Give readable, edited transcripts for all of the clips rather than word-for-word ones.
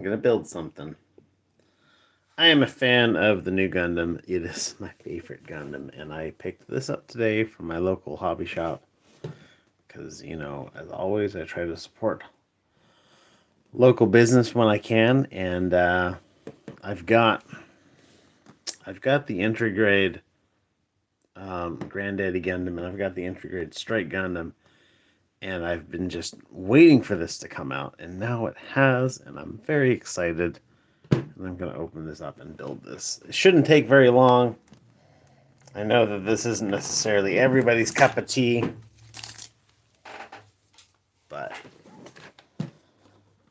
I'm gonna build something. I am a fan of the new Gundam. It is my favorite Gundam, and I picked this up today from my local hobby shop because, as always, I try to support local business when I can, and I've got I've got the entry grade Granddaddy Gundam, and I've got the entry grade Strike Gundam, and I've been just waiting for this to come out, and now it has, and I'm very excited. And I'm going to open this up and build this. It shouldn't take very long. I know that this isn't necessarily everybody's cup of tea, but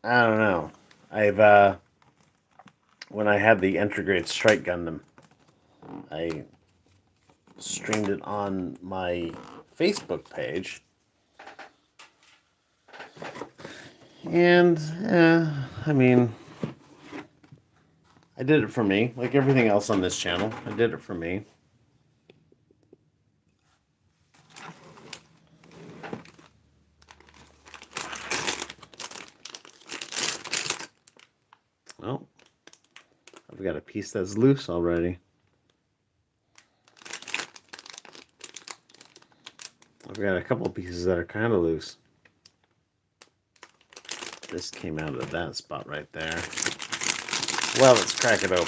I don't know. I've when I had the entry grade Strike Gundam, I streamed it on my Facebook page, and I mean, I did it for me, like everything else on this channel. I did it for me. Well, I've got a piece that's loose already. I've got a couple pieces that are kind of loose. This came out of that spot right there. Well, let's crack it open.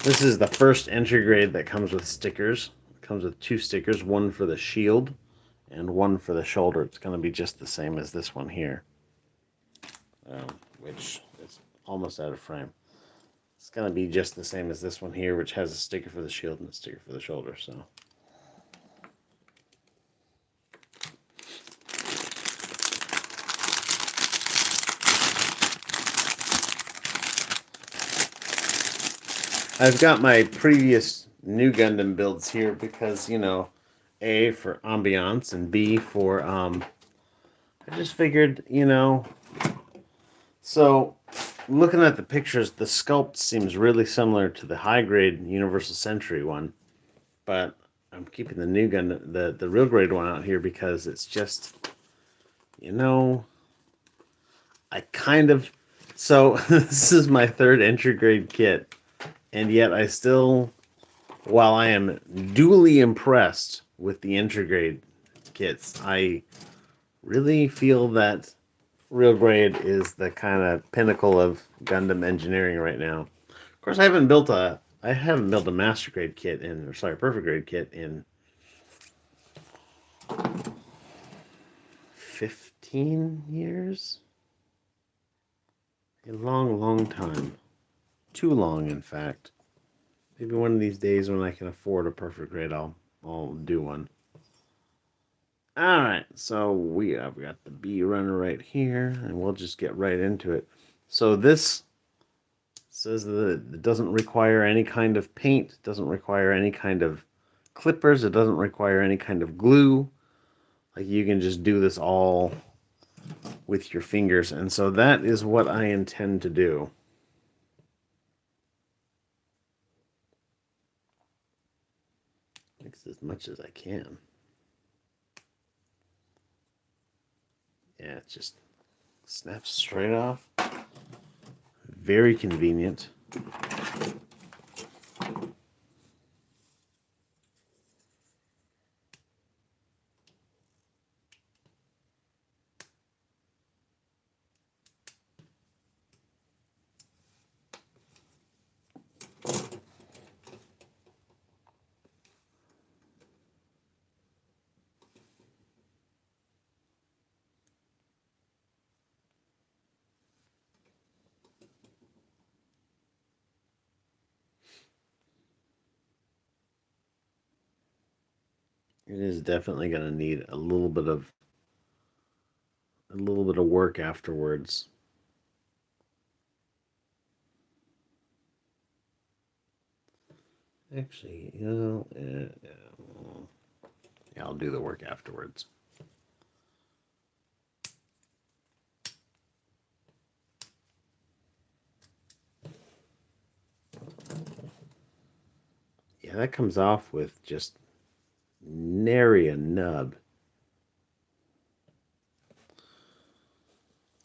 This is the first entry grade that comes with stickers. It comes with 2 stickers, one for the shield and one for the shoulder. It's going to be just the same as this one here, which is almost out of frame. It's going to be just the same as this one here, which has a sticker for the shield and a sticker for the shoulder. So I've got my previous new Gundam builds here because, A, for ambiance, and B, for, I just figured, so looking at the pictures, the sculpt seems really similar to the high grade Universal Century one, but I'm keeping the new Gundam, the real grade one out here because it's just, I kind of, so this is my 3rd entry grade kit, and yet I still, while I am duly impressed with the entry grade kits, I really feel that real grade is the kind of pinnacle of Gundam engineering right now. Of course, I haven't built a master grade kit in, or sorry, perfect grade kit in 15 years. A long, long time. Too long, in fact. Maybe one of these days when I can afford a perfect grade, I'll do one. Alright, so I've got the B runner right here, and we'll just get right into it. So this says that it doesn't require any kind of paint, doesn't require any kind of clippers, it doesn't require any kind of glue. Like, you can just do this all with your fingers, and so that is what I intend to do. Mix as much as I can. Yeah, it just snaps straight off. Very convenient. It is definitely going to need a little bit of work afterwards. Actually, yeah, I'll do the work afterwards. Yeah, that comes off with just nary a nub.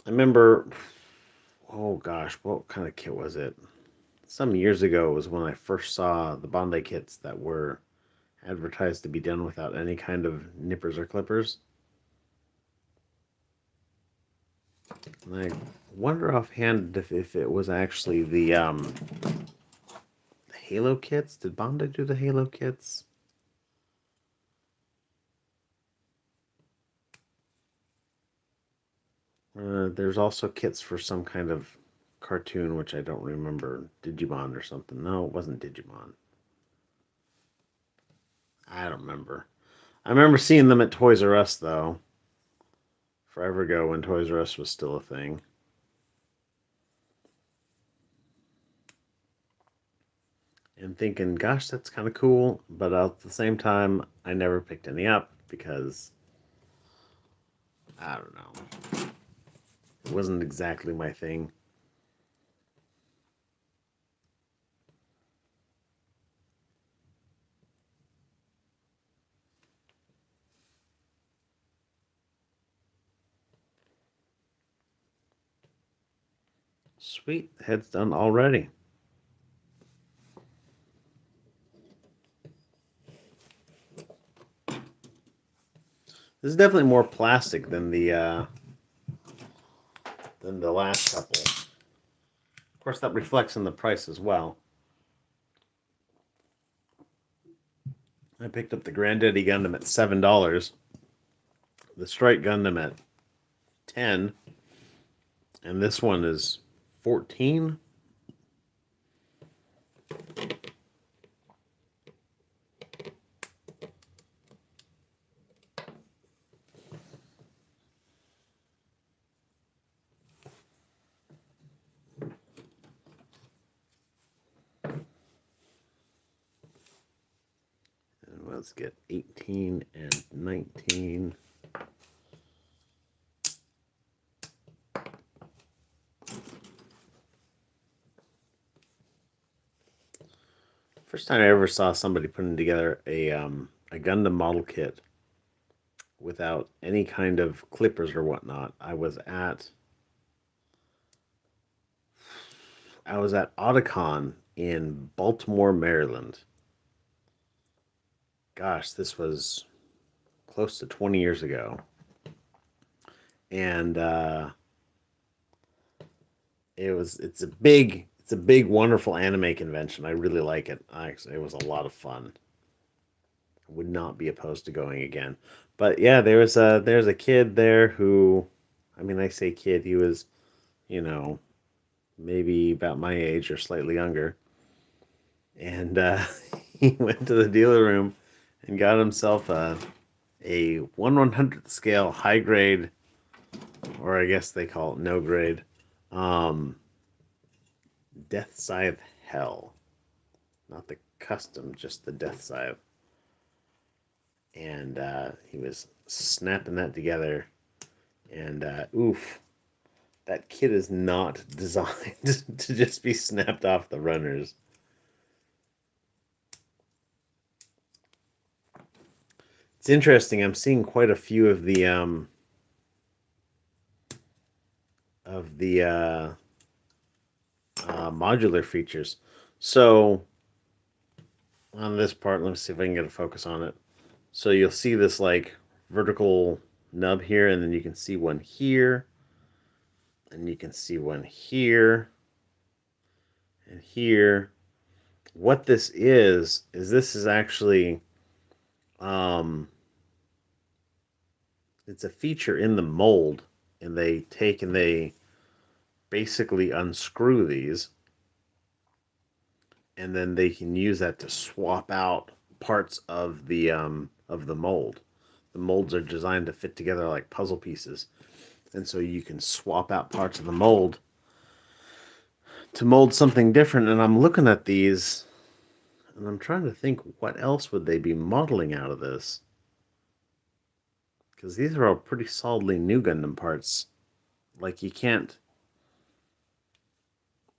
I remember, oh gosh, what kind of kit was it? Some years ago was when I first saw the Bondi kits that were advertised to be done without any kind of nippers or clippers. And I wonder offhand if it was actually the Halo kits. Did Bondi do the Halo kits? There's also kits for some kind of cartoon, which I don't remember. Digimon or something. No, it wasn't Digimon. I don't remember. I remember seeing them at Toys R Us, though. Forever ago when Toys R Us was still a thing. And thinking, gosh, that's kind of cool. But at the same time, I never picked any up because, I don't know, it wasn't exactly my thing. Sweet, head's done already. This is definitely more plastic than the last couple. Of course, that reflects in the price as well. I picked up the Granddaddy Gundam at $7, the Strike Gundam at 10, and this one is 14. And let's get 18 and 19. First time I ever saw somebody putting together a Gundam model kit without any kind of clippers or whatnot. I was at Otakon in Baltimore, Maryland. Gosh, this was close to 20 years ago. And it's a big wonderful anime convention. I really like it. Actually, it was a lot of fun. I would not be opposed to going again. But yeah, there's a kid there who, I mean, I say kid, he was, you know, maybe about my age or slightly younger. And he went to the dealer room and got himself a 1/100th scale high grade, or I guess they call it no grade, um, Death Scythe Hell. Not the custom, just the Death Scythe. And he was snapping that together. And oof, that kit is not designed to just be snapped off the runners. It's interesting. I'm seeing quite a few of the modular features. So on this part, let me see if I can get a focus on it. So you'll see this like vertical nub here, and then you can see one here, and you can see one here, and here. What this is this is actually um, it's a feature in the mold, and they take and they basically unscrew these, and then they can use that to swap out parts of the mold. The molds are designed to fit together like puzzle pieces, and so you can swap out parts of the mold to mold something different. And I'm looking at these, and I'm trying to think what else would they be modeling out of this, because these are all pretty solidly new Gundam parts. Like you can't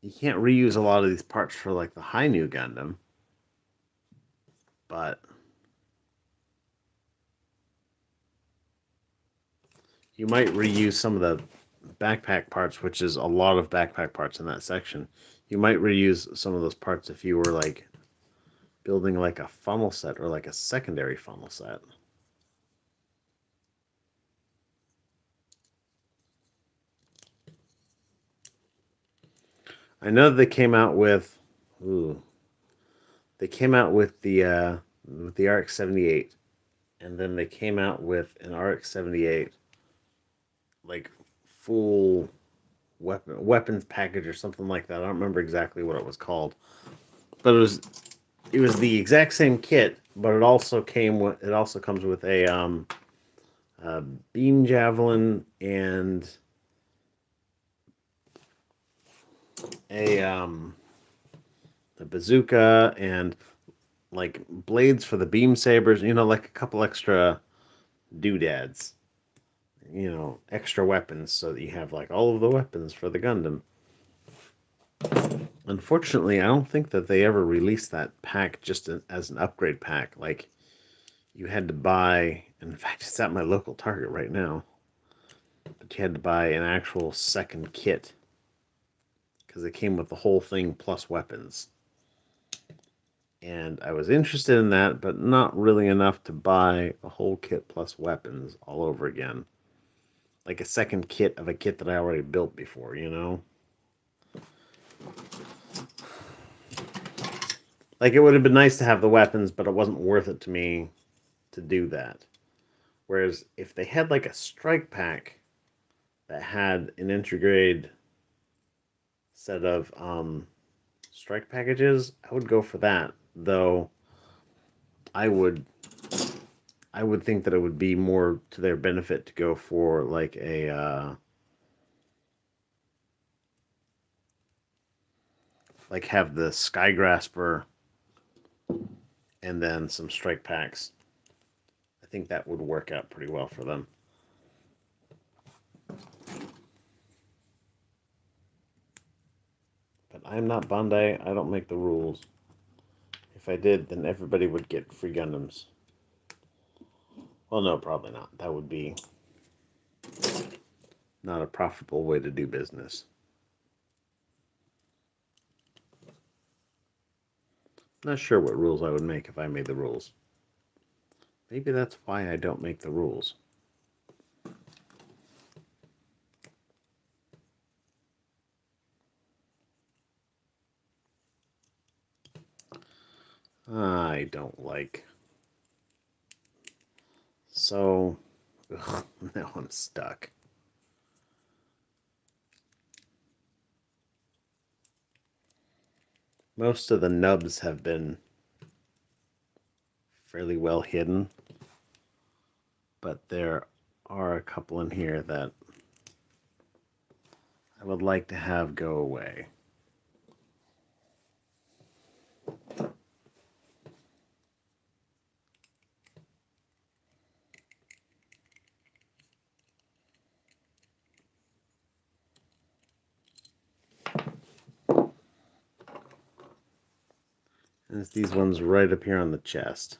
reuse a lot of these parts for like the high new Gundam. but you might reuse some of the backpack parts, which is a lot of backpack parts in that section. You might reuse some of those parts if you were like building like a funnel set or like a secondary funnel set. I know they came out with, ooh, they came out with the RX 78, and then they came out with an RX 78 like full weapons package or something like that. I don't remember exactly what it was called, but it was the exact same kit, but it also comes with a beam javelin and a a bazooka and like blades for the beam sabers. You know, like a couple extra doodads. You know, extra weapons so that you have like all of the weapons for the Gundam. Unfortunately, I don't think that they ever released that pack just as an upgrade pack. Like you had to buy, in fact, it's at my local Target right now. But you had to buy an actual second kit because it came with the whole thing plus weapons. And I was interested in that, but not really enough to buy a whole kit plus weapons all over again. Like a second kit of a kit that I already built before, you know? Like it would have been nice to have the weapons, but it wasn't worth it to me to do that. Whereas if they had like a strike pack that had an intergrade set of strike packages, I would go for that. Though I would I would think that it would be more to their benefit to go for like a like have the Sky Grasper and then some strike packs. I think that would work out pretty well for them. But I'm not Bandai. I don't make the rules. If I did, then everybody would get free Gundams. Well, no, probably not. That would be not a profitable way to do business. Not sure what rules I would make if I made the rules. Maybe that's why I don't make the rules. I don't like. So, ugh, now I'm stuck. Most of the nubs have been fairly well hidden, but there are a couple in here that I would like to have go away. And it's these ones right up here on the chest.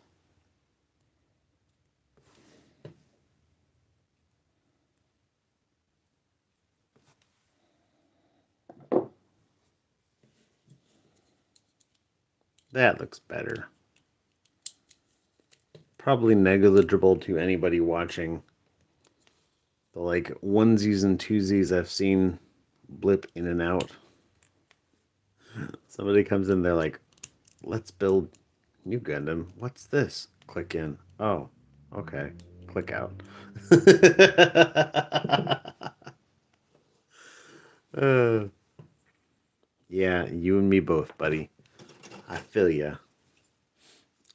That looks better. Probably negligible to anybody watching. The like onesies and twosies I've seen blip in and out. Somebody comes in, they're like, let's build new Gundam. What's this? Click in. Oh, okay. Click out. uh, yeah, you and me both, buddy. I feel ya.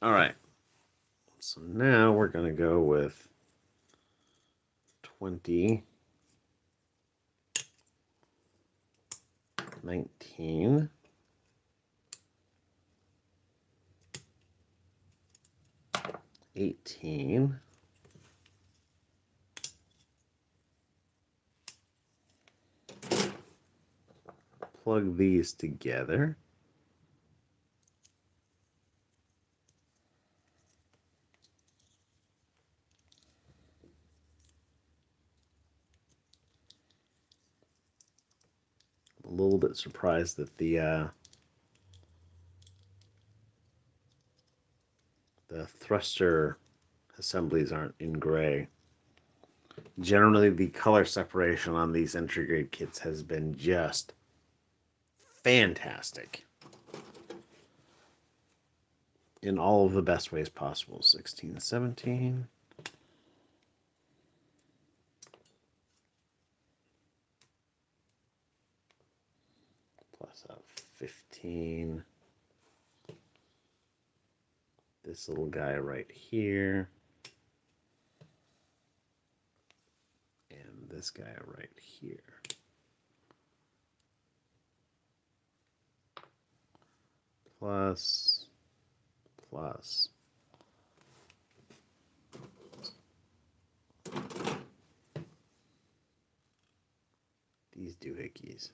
All right. So now we're going to go with 2019. 18. Plug these together. a little bit surprised that the thruster assemblies aren't in gray. Generally, the color separation on these entry grade kits has been just fantastic in all of the best ways possible. 16, 17. Plus a 15. This little guy right here. And this guy right here. Plus. These doohickeys.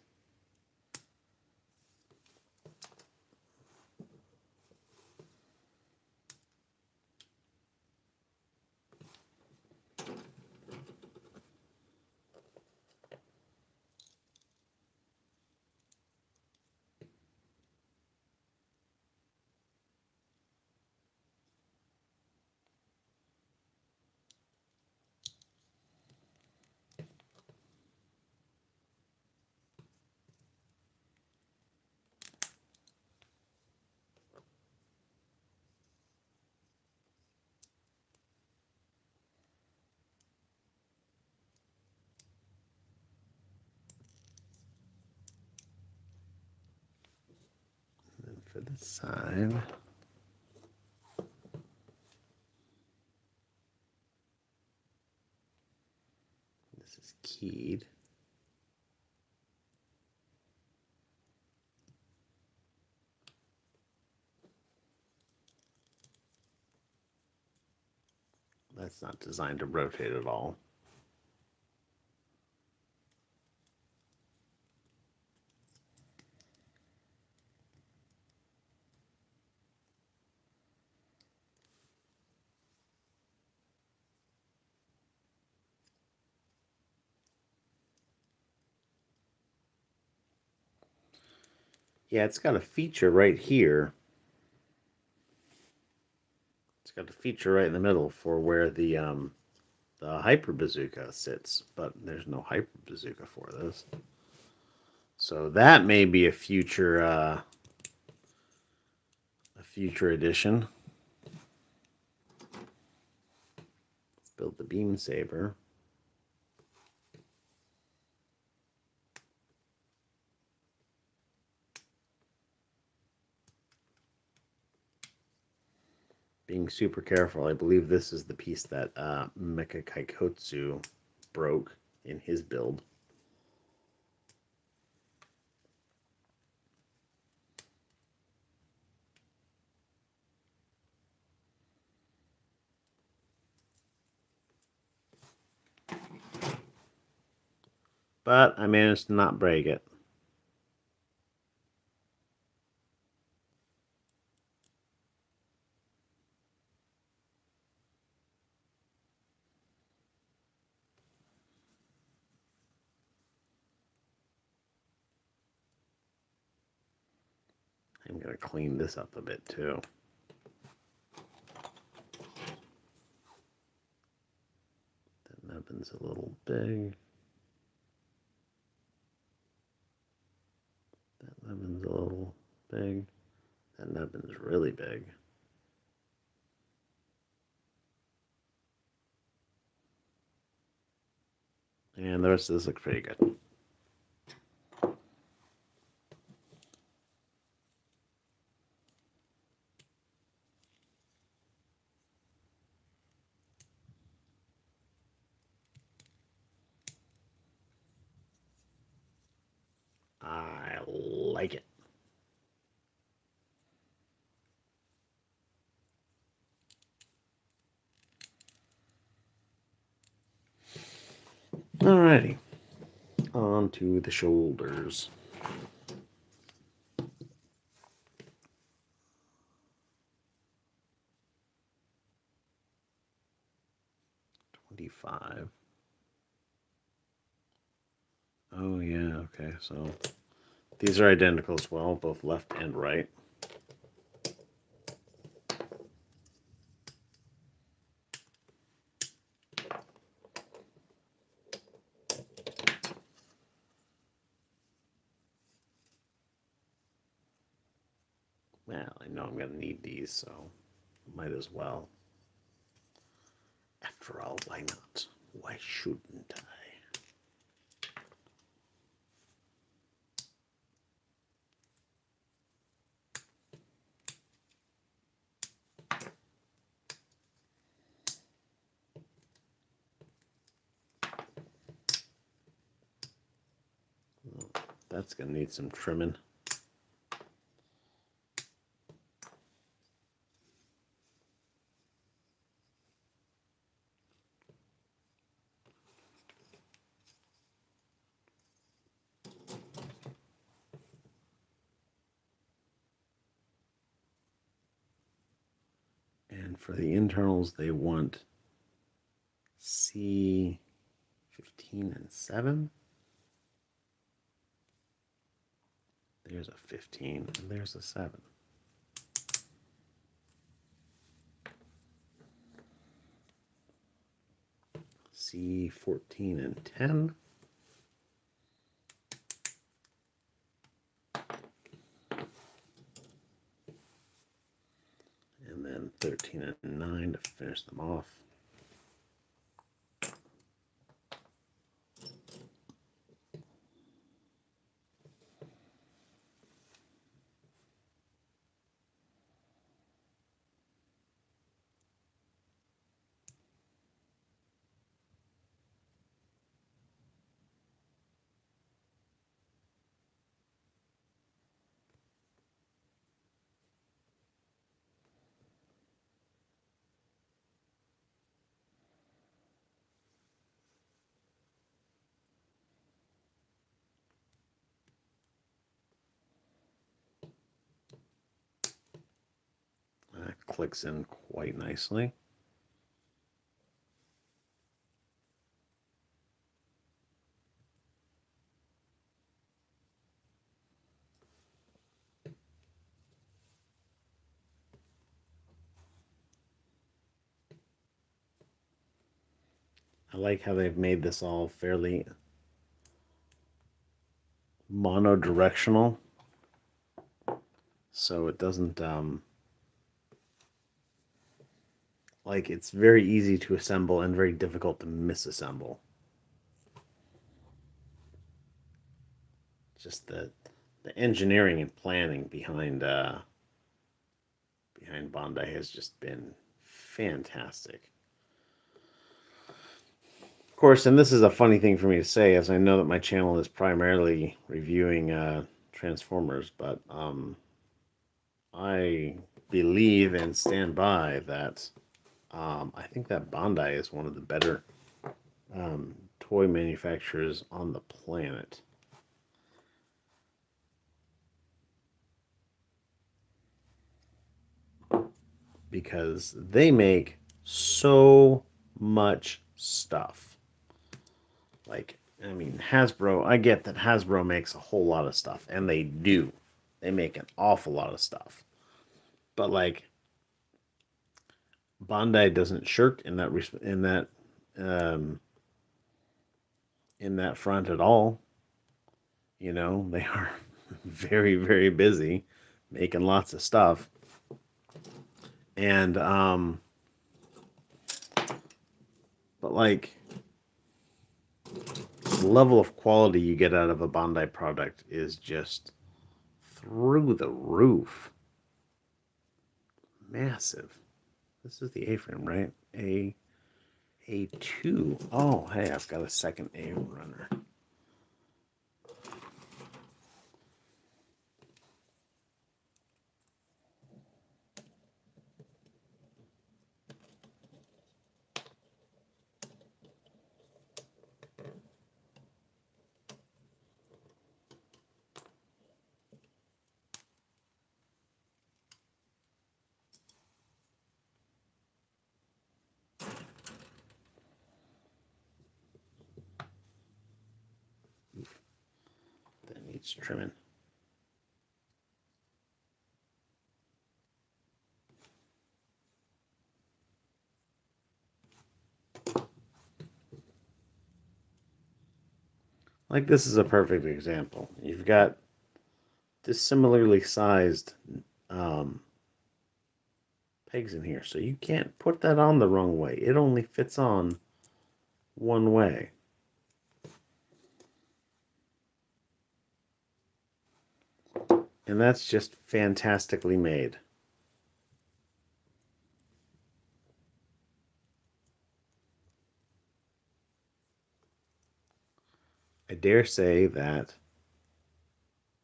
And for the side. This is keyed. That's not designed to rotate at all. Yeah, it's got a feature right here. It's got a feature right in the middle for where the hyper bazooka sits, but there's no hyper bazooka for this. So that may be a future edition. Let's build the beam saber. Being super careful, I believe this is the piece that Mecha Kaikotsu broke in his build. But I managed to not break it. I'm going to clean this up a bit too. That nubbin's a little big. That nubbin's a little big. That nubbin's really big. And the rest of this looks pretty good. I like it. Alrighty. On to the shoulders. 25. Oh yeah, okay, so These are identical as well, both left and right. Well, I know I'm going to need these, so might as well. After all, why not? Why shouldn't I? That's going to need some trimming. And for the internals, they want C15 and 7. There's a 15, and there's a 7. C14 and 10. And then 13 and 9 to finish them off. That clicks in quite nicely. I like how they've made this all fairly monodirectional, so it doesn't like it's very easy to assemble and very difficult to misassemble. Just the engineering and planning behind Bandai has just been fantastic. Of course, and this is a funny thing for me to say, as I know that my channel is primarily reviewing Transformers, but I believe and stand by that I think that Bandai is one of the better toy manufacturers on the planet. Because they make so much stuff. Like, I mean, Hasbro, I get that Hasbro makes a whole lot of stuff, and they do. They make an awful lot of stuff. But like Bandai doesn't shirk um, in that front at all. You know, they are very, very busy making lots of stuff. And but like the level of quality you get out of a Bandai product is just through the roof. Massive. This is the A-frame, right? A2. Oh, hey, I've got a second A runner. That needs trimming. Like this is a perfect example. You've got dissimilarly sized um, pegs in here, so you can't put that on the wrong way. It only fits on one way. And that's just fantastically made. I dare say that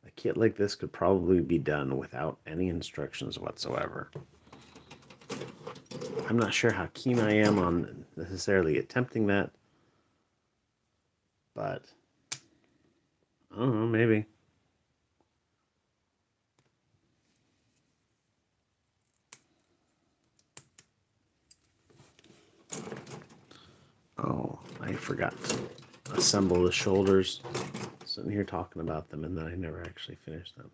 a kit like this could probably be done without any instructions whatsoever. I'm not sure how keen I am on necessarily attempting that, but I don't know, maybe. Oh, I forgot to assemble the shoulders. Sitting here talking about them, and then I never actually finished them.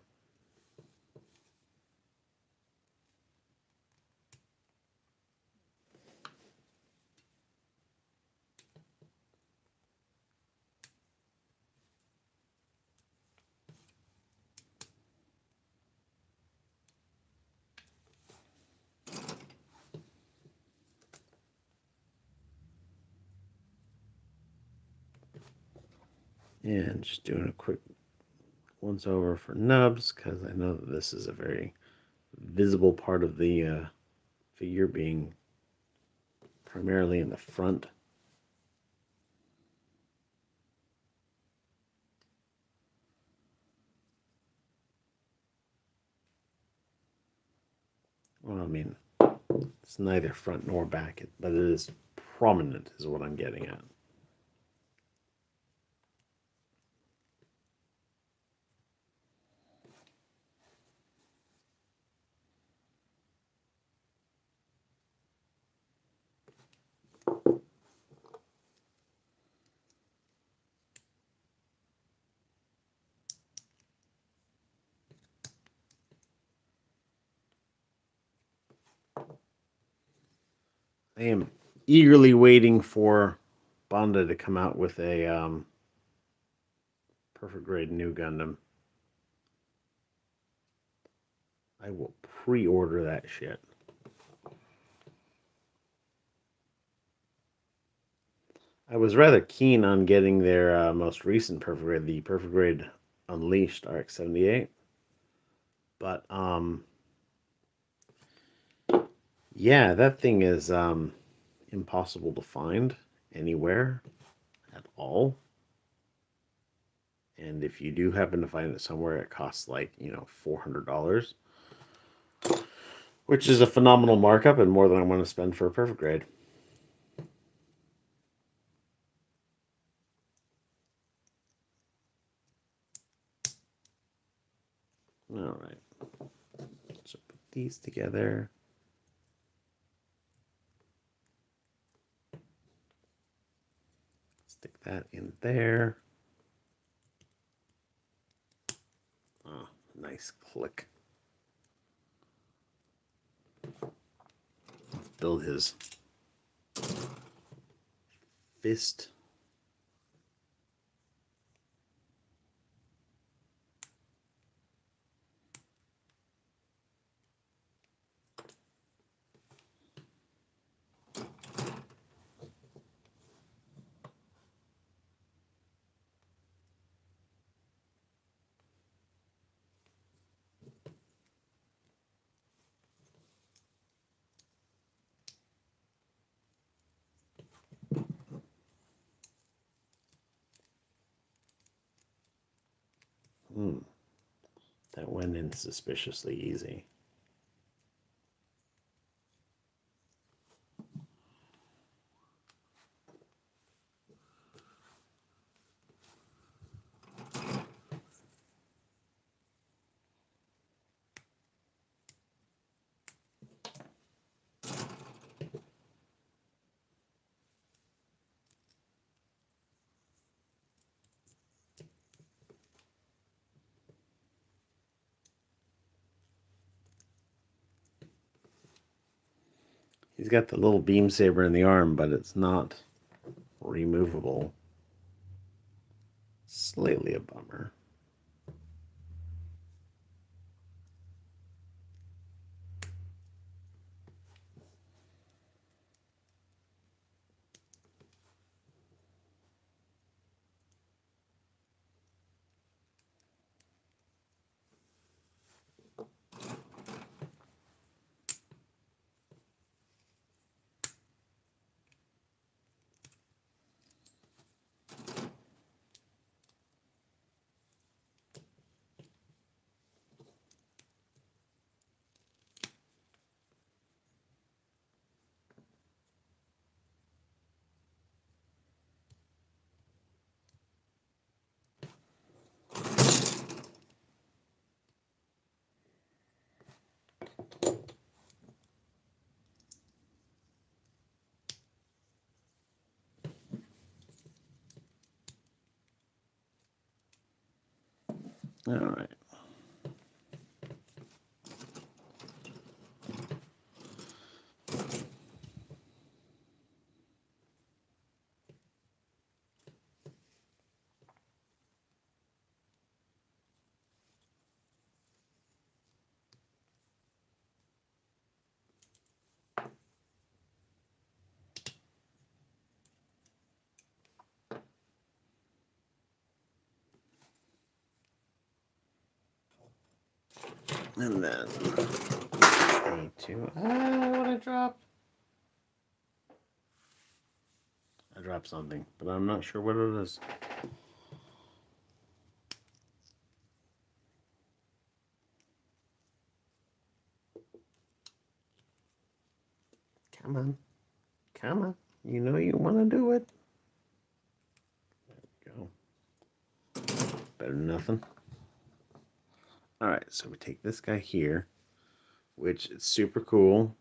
And just doing a quick once over for nubs, because I know that this is a very visible part of the figure, being primarily in the front. Well, I mean, it's neither front nor back, but it is prominent, is what I'm getting at. I am eagerly waiting for Banda to come out with a perfect grade new Gundam. I will pre-order that shit. I was rather keen on getting their most recent perfect grade, the perfect grade Unleashed RX-78, but yeah, that thing is impossible to find anywhere at all. And if you do happen to find it somewhere, it costs like, $400, which is a phenomenal markup and more than I want to spend for a perfect grade. All right. So put these together. Stick that in there. Oh, nice click. Build his fist. That went in suspiciously easy. He's got the little beam saber in the arm, but it's not removable. Slightly a bummer. All right. And then A2. What I dropped? I dropped something, but I'm not sure what it is. Come on. Come on. You know you want to do it. There we go. Better than nothing. All right, so we take this guy here, which is super cool.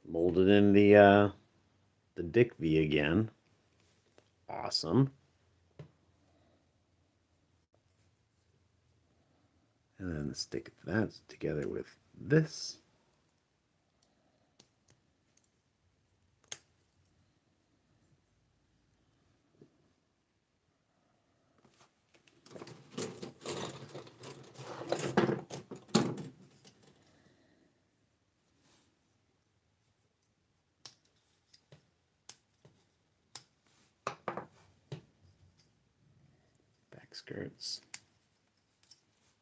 Molded in the Dick V again. Awesome. And then stick that together with this. Back skirts.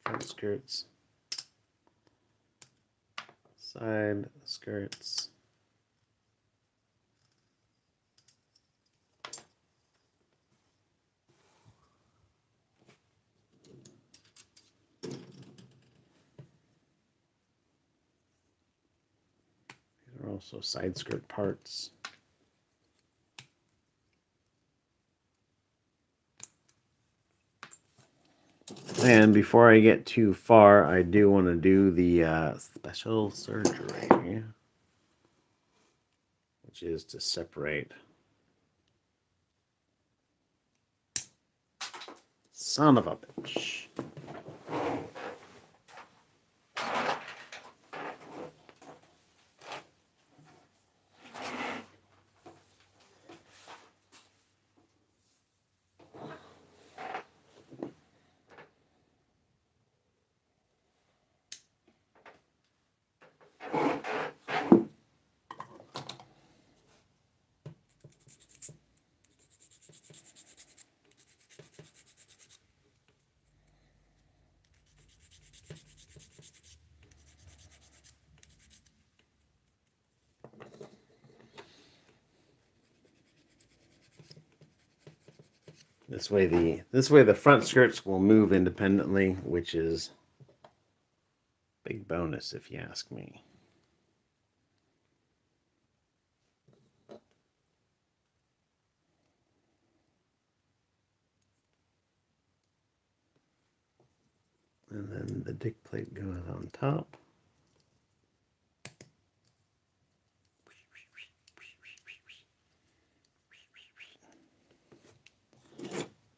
Front skirts. Side skirts. These are also side skirt parts. And before I get too far, I do want to do the special surgery, which is to separate. Son of a bitch. This way the front skirts will move independently, which is a big bonus if you ask me. And then the dick plate goes on top.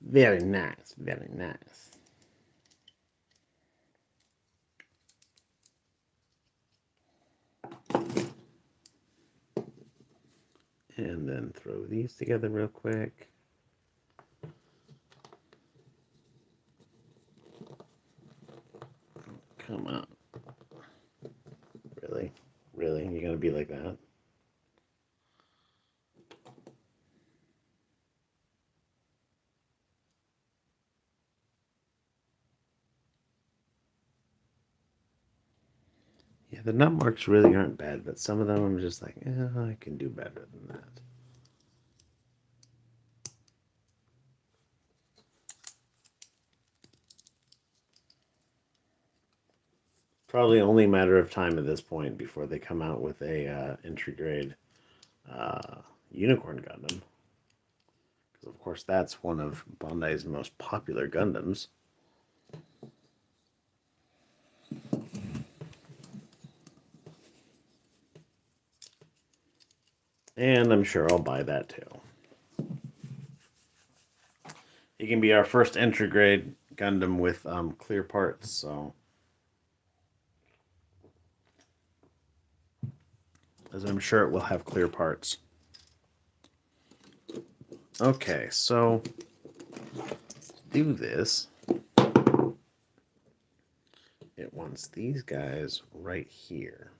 Very nice, very nice. And then throw these together real quick. going to be like that. Yeah, the nut marks really aren't bad, but some of them I'm just like, I can do better than that. Probably only a matter of time at this point before they come out with a entry grade Unicorn Gundam. Because of course that's one of Bandai's most popular Gundams. And I'm sure I'll buy that too. It can be our first entry grade Gundam with clear parts, so as I'm sure it will have clear parts. Okay, so to do this, it wants these guys right here.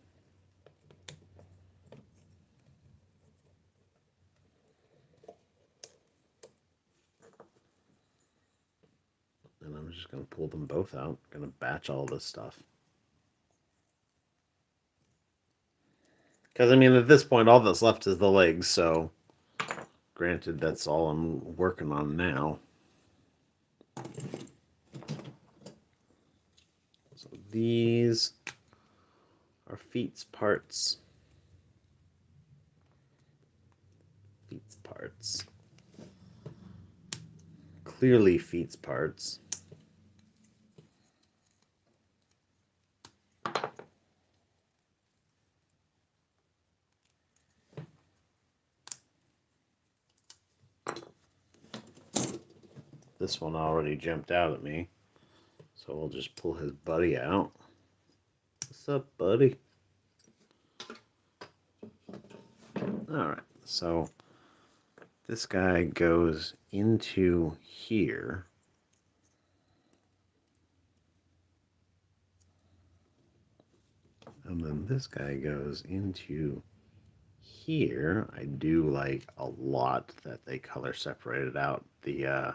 And I'm just going to pull them both out. I'm going to batch all this stuff. Because, I mean, at this point, all that's left is the legs, so granted, that's all I'm working on now. So these are feet's parts. Feet's parts. Clearly feet's parts. This one already jumped out at me. So we'll just pull his buddy out. What's up, buddy? Alright, so this guy goes into here. And then this guy goes into here. I do like a lot that they color separated out the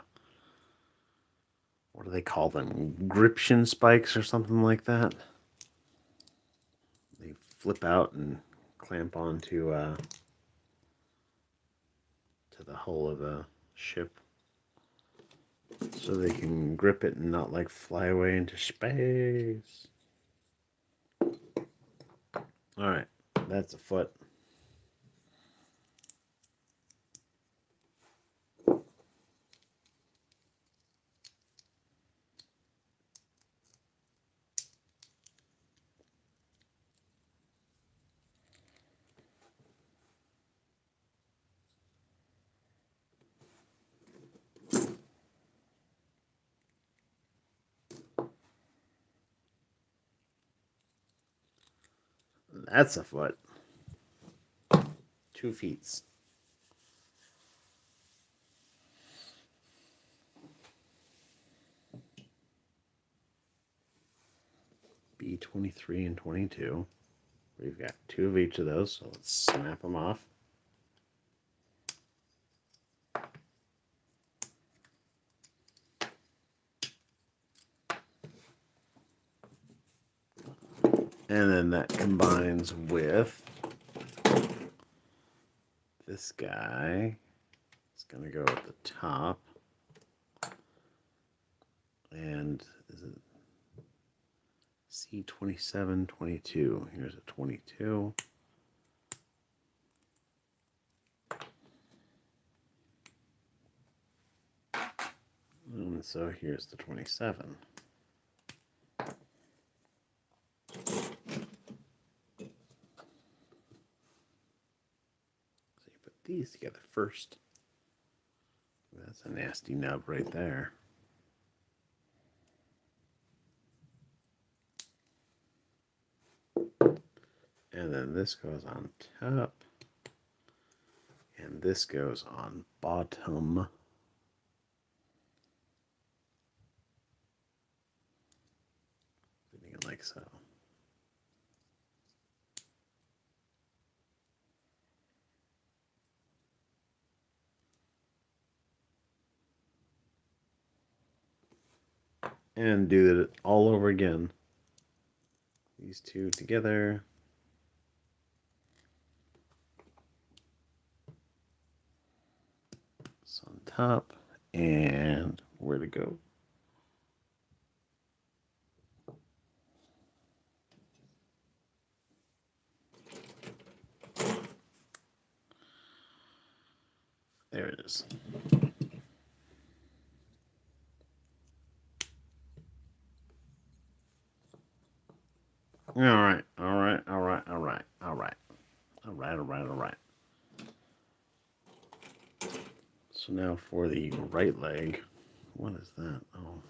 what do they call them? Gription spikes or something like that. They flip out and clamp onto to the hull of a ship, so they can grip it and not like fly away into space. Alright, that's a foot. That's a foot. 2 feet. B23 and 22. We've got 2 of each of those, so let's snap them off. And then that combines with this guy. It's going to go at the top. And is it C27, 22? Here's a 22. And so here's the 27. These together first. That's a nasty nub right there. And then this goes on top. And this goes on bottom. Like so. and do it all over again. These two together. It's on top. And where to go? There it is. All right, all right, all right, all right, all right, all right, all right, all right. So now for the right leg, what is that? Oh,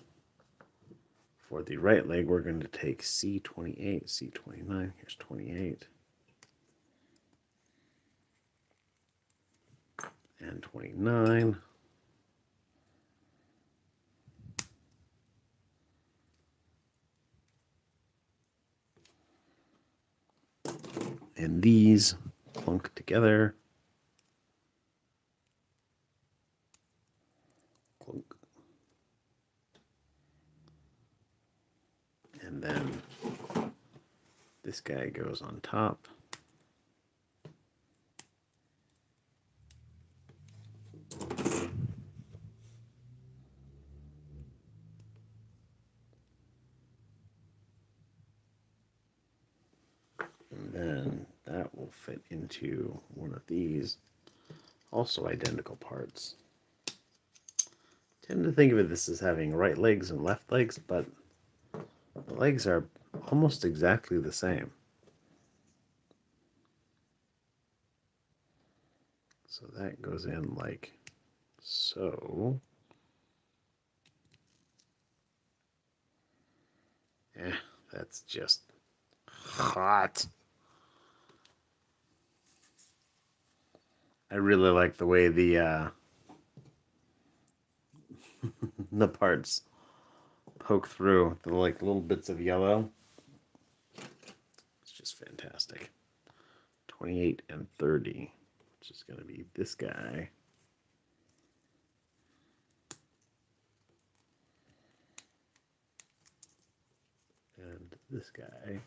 for the right leg, we're going to take C28, C29. Here's 28. And 29. And these plunk together. Clunk. And then this guy goes on top. And then that will fit into one of these, also identical parts. I tend to think of this as having right legs and left legs, but the legs are almost exactly the same. So that goes in like so. That's just hot. I really like the way the the parts poke through the like little bits of yellow. It's just fantastic. 28 and 30, which is going to be this guy. And this guy.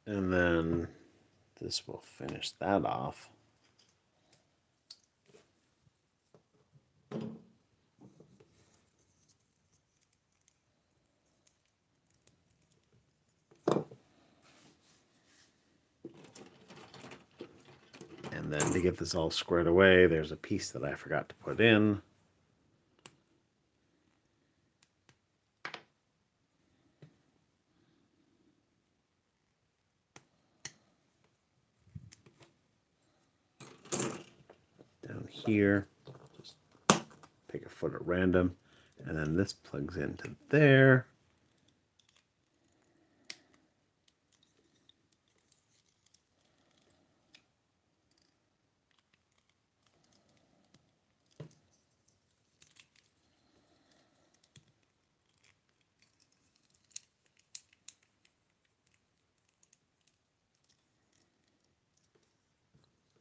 And then this will finish that off. And then to get this all squared away, there's a piece that I forgot to put in. Down here, just pick a foot at random, and then this plugs into there.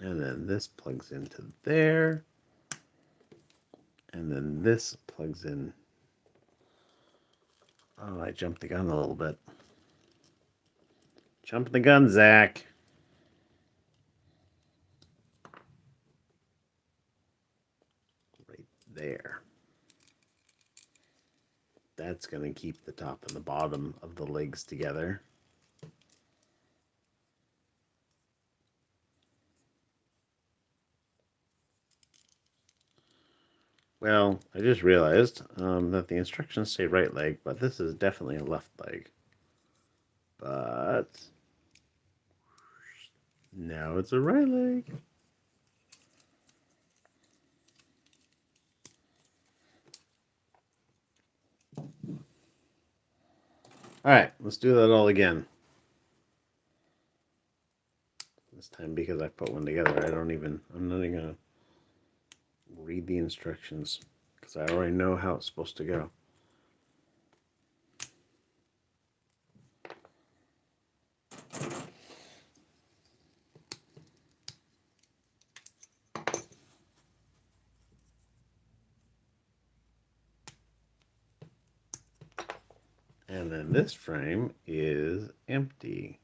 And then this plugs into there. And then this plugs in. Oh, I jumped the gun a little bit. Jump the gun, Zach. Right there. That's going to keep the top and the bottom of the legs together. Well, I just realized that the instructions say right leg, but this is definitely a left leg. But now it's a right leg. All right, let's do that all again. This time, because I put one together, I'm not even gonna read the instructions because I already know how it's supposed to go. And then this frame is empty.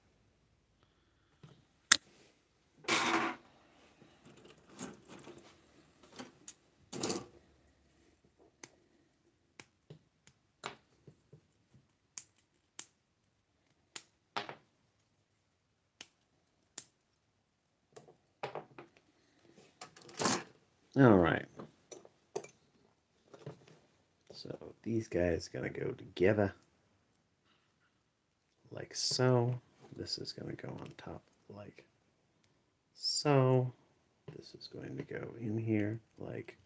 All right. So these guys gotta go together like so. This is gonna go on top like so. This is going to go in here like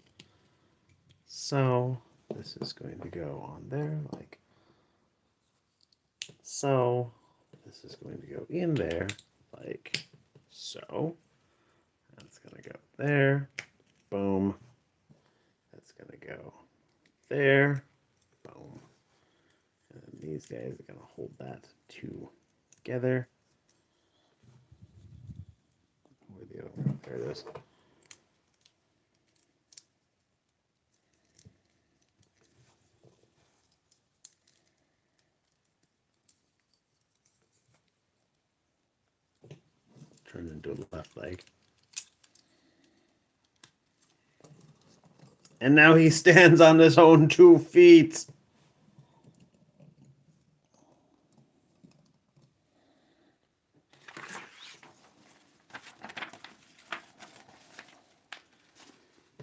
so. This is going to go on there like so. This is going to go in there like so. That's going to go there. Boom. That's going to go there. Boom. And then these guys are going to hold that together. Where'd the other one? There it is. Turn into a left leg. And now he stands on his own 2 feet.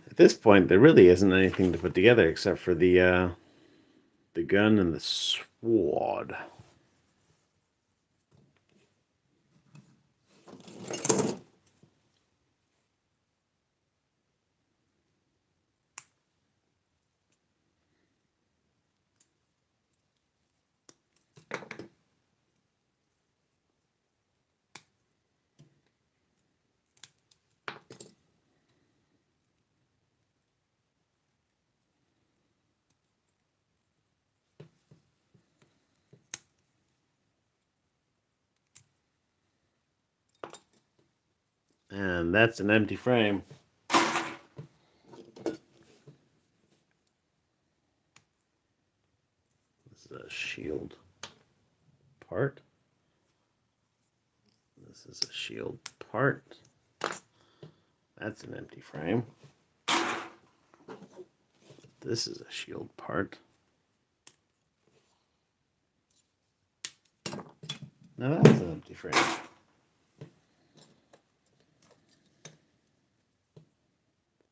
At this point, there really isn't anything to put together except for the gun and the sword. And that's an empty frame. This is a shield part. This is a shield part. That's an empty frame. This is a shield part. Now that's an empty frame.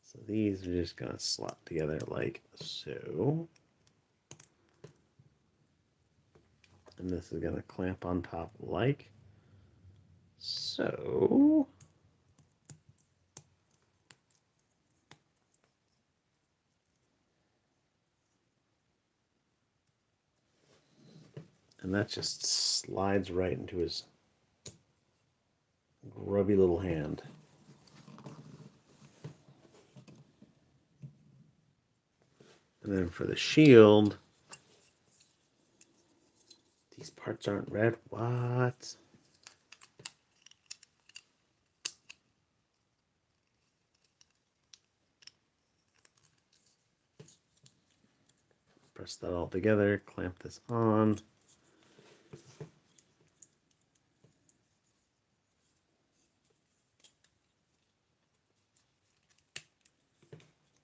So these are just going to slot together like so. And this is going to clamp on top like so. And that just slides right into his grubby little hand. And then for the shield, these parts aren't red. What? Press that all together, clamp this on.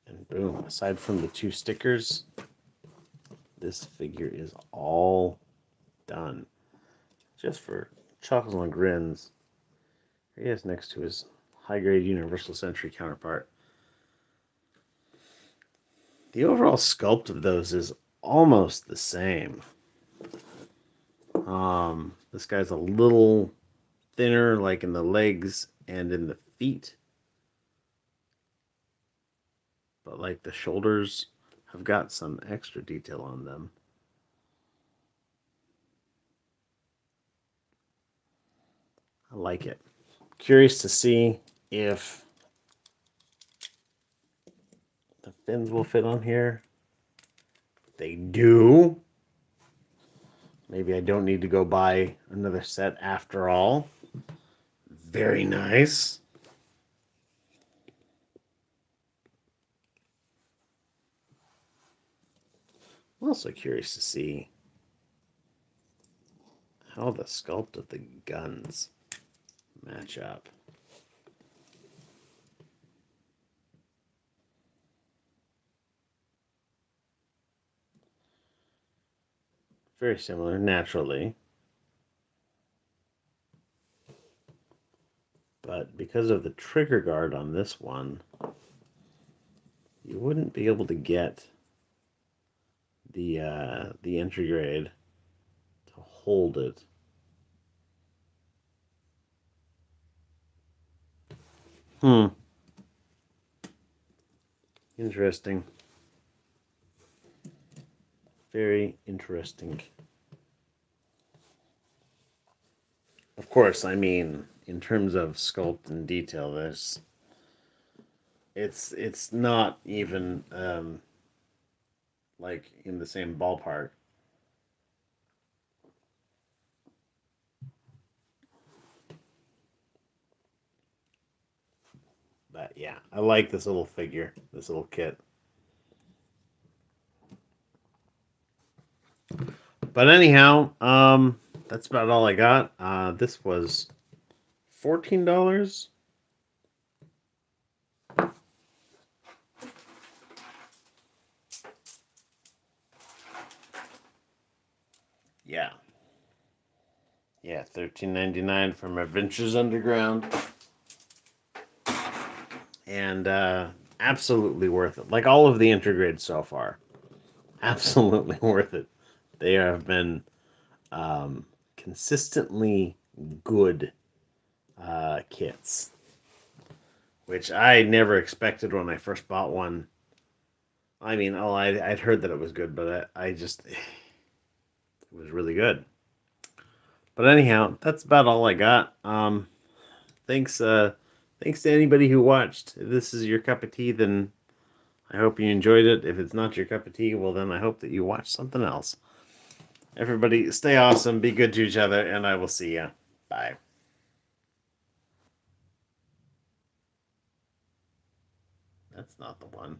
And boom, aside from the 2 stickers, this figure is all done. Just for chuckles and grins, here he is next to his high-grade Universal Century counterpart. The overall sculpt of those is almost the same. This guy's a little thinner, like in the legs and in the feet. But like the shoulders have got some extra detail on them. I like it. Curious to see if the fins will fit on here. They do. Maybe I don't need to go buy another set after all. Very nice. I'm also curious to see how the sculpt of the guns match up. Very similar, naturally. But because of the trigger guard on this one, you wouldn't be able to get the entry grade to hold it. Interesting. Very interesting. Of course, I mean, in terms of sculpt and detail, it's not even like in the same ballpark. But yeah, I like this little figure, this little kit. But anyhow, that's about all I got. This was $14. Yeah. Yeah, $13.99 from Adventures Underground. And absolutely worth it. Like all of the intergrades so far. Absolutely worth it. They have been consistently good kits, which I never expected when I first bought one. I mean, I'd heard that it was good, but I just, it was really good. But anyhow, that's about all I got. Thanks, thanks to anybody who watched. If this is your cup of tea, then I hope you enjoyed it. If it's not your cup of tea, well, then I hope that you watch something else. Everybody, stay awesome, be good to each other, and I will see ya. Bye. That's not the one.